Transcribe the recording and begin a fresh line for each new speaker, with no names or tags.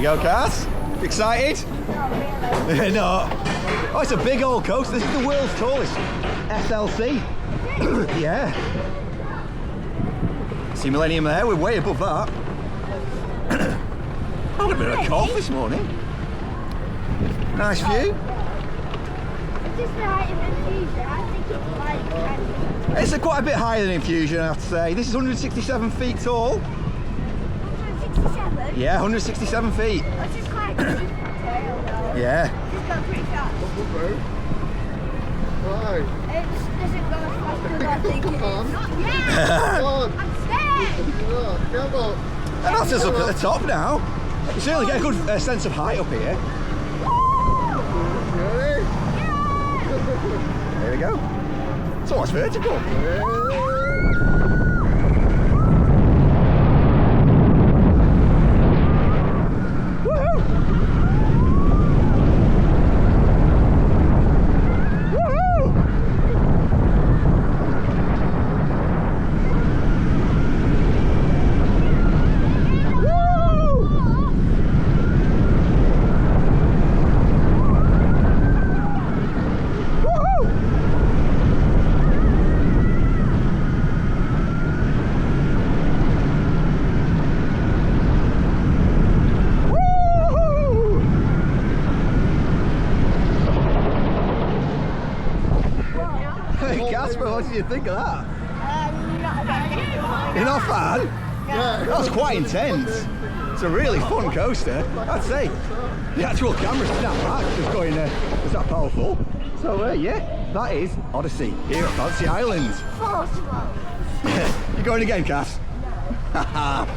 you go, Cass. Excited?
Not really.
No. Oh, it's a big old coaster. This is the world's tallest SLC. Yeah. See Millennium there? We're way above that. Had a bit of a cough this morning. Nice view.
It's just the height of Infusion. I think it's like...
It's quite a bit higher than Infusion, I have to say. This is 167 feet tall.
167?
Yeah, 167 feet.
Which is quite deep tail though.
Yeah.
It's got pretty fast.
Right.
It just doesn't go as fast as I think it is. Yeah!
Come on.
I'm scared!
Come on.
And that's us up at the top now. You certainly get a good sense of height up here.
Ready?
There we go. It's almost vertical. Woohoo! Woohoo! Hey Casper, what did you think of that?
Not a fan.
You're not a fan?
Yeah.
That was quite intense. It's a really fun coaster. I'd say the actual camera snap back just going, is that powerful? So yeah, that is Odyssey here at Fancy Islands.
Forceful.
You're going again, Cass? No.